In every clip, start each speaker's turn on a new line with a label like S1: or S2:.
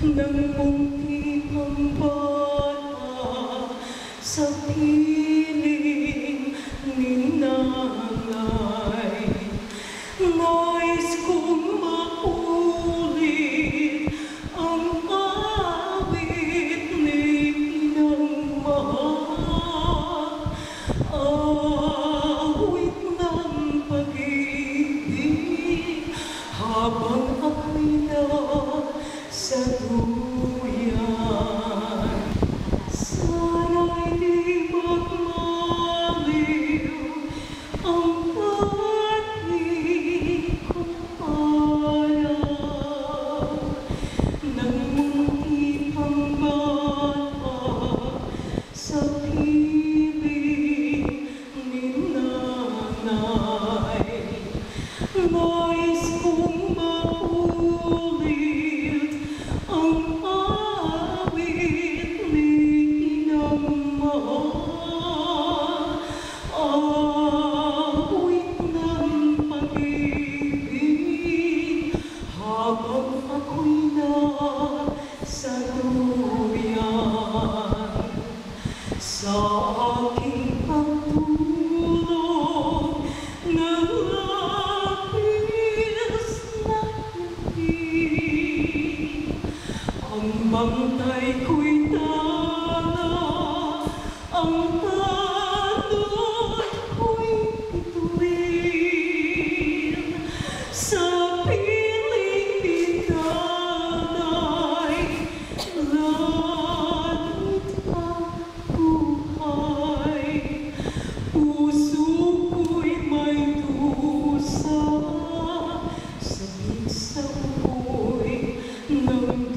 S1: ng munti pang bata sa piling ni nanay. Nais kong maulit ang awit ni inang mahal, awit ng pag-ibig habang ako'y sa duyan. Sana'y di magmaliw ang pag-ibig ko araw ng munti pang bata sa piling ni nanay. Nais kong maulit ang awit ni inang mahal, awit ng pag-ibig habang ako'y sa duyan. Sa aking pagtulog na ang bantay ko'y tala, ang tanod ko'y bituin. Sa piling ni nanay, lalo't ang buhay. Puso ko'y may dusa, sabik sa umoy ng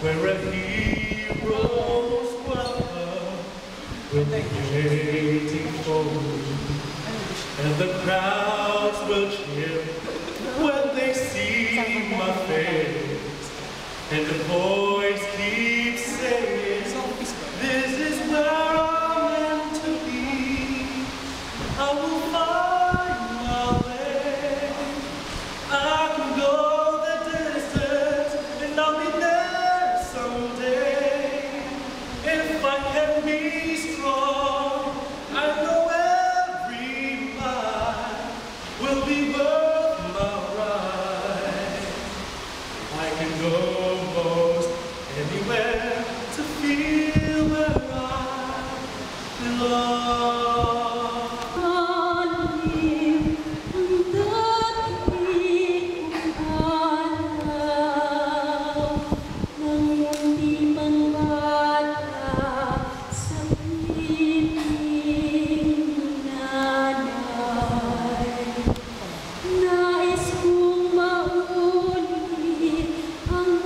S1: where a hero's welcome with a waiting for, and the crowds will cheer when they see my face, and the voice keeps saying, this is where I'm meant to be. I will find my way. I can go the distance, and I'll be there someday. If I can be strong, I know every mile will be worth my ride. I can go most anywhere to feel where I belong.
S2: Nais kong maulit ang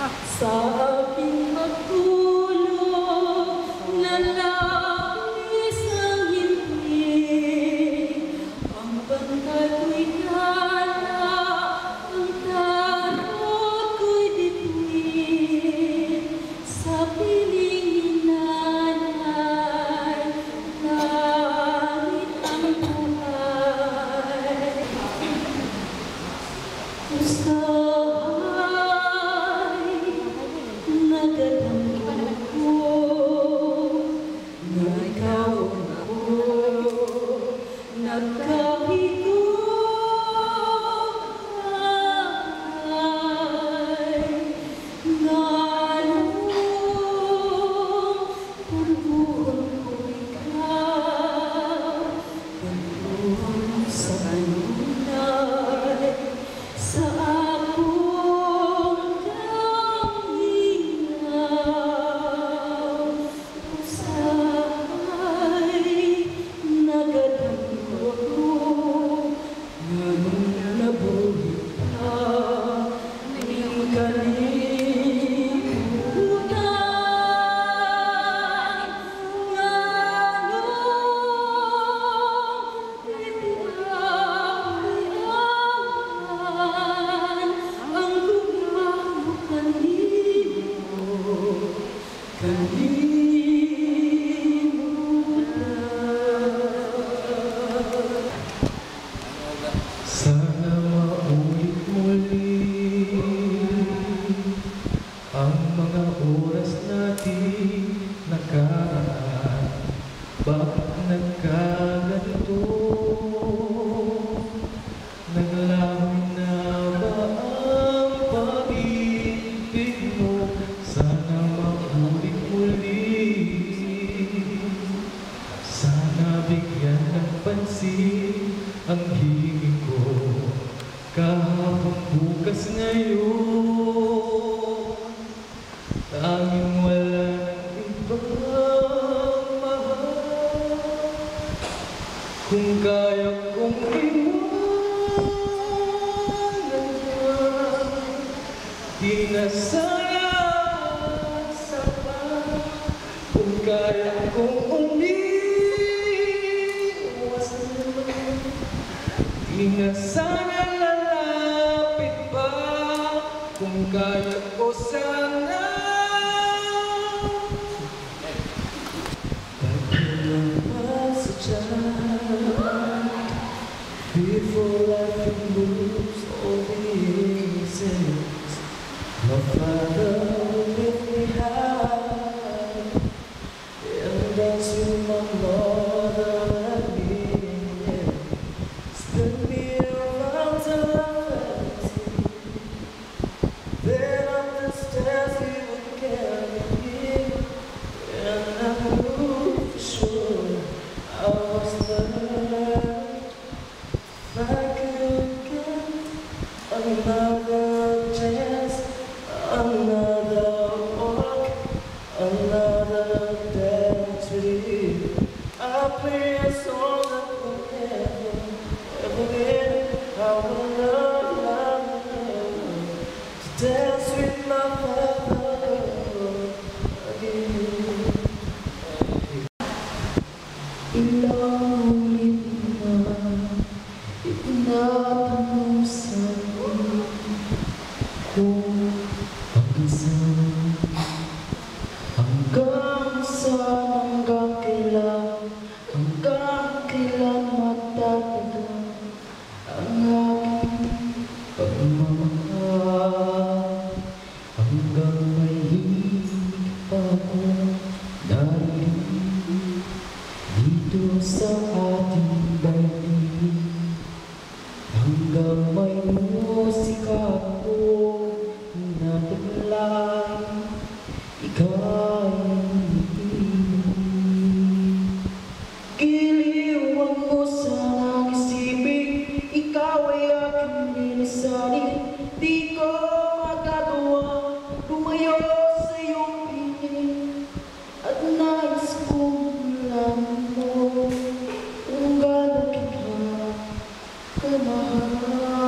S2: Sa aking magulong na langis ang hindi, ang bantay ko'y gala, ang tarot ko'y dipuin, sa piling ni nanay, langit ang buhay. Sa akong kahingaw, usay nagadanggo, nganong nabuhi ka, di kalimutan, nganong ipinapayaan ang gumamo kalimutan.
S1: Sana maulit muli ang mga oras natin nakaraan. Bakit nagkaganito? Naglaho na ba ang pag-ibig mo? Sana maulit muli. Sana bigyan ng pansin ang hiling ko. Kahapon, bukas, ngayon, tanging wala ng ibang mahal. Kung kaya kong iwanan yan, di na sayang sa pag. Kung kaya kong umiwasan, di na sana lalapit pa. Kung kaya ko sana, before life moves all the innocence, my father left me high, and that's with my mother and me. Spin me around till I'm fancy, then up the stairs he would carry me, and I knew for sure I was there. If I could get another chance, another walk, another dance with you, I'll play a song that will never, ever get. I will love to dance with my father again. Ilang itinatanong sa'yo kung hanggang saan, hanggang kailan matatagal ang aking pagmamahal, hanggang may higit pa ako narinig dito sa ating daigdig. Hanggang may musika ko na biglang ika'y giliw ang mo sanang isipin, ikaw ay aking ninisanin. Di ko magagawa lumayo sa iyong piling, at nais kong malaman mo kung gaano kita kamahal.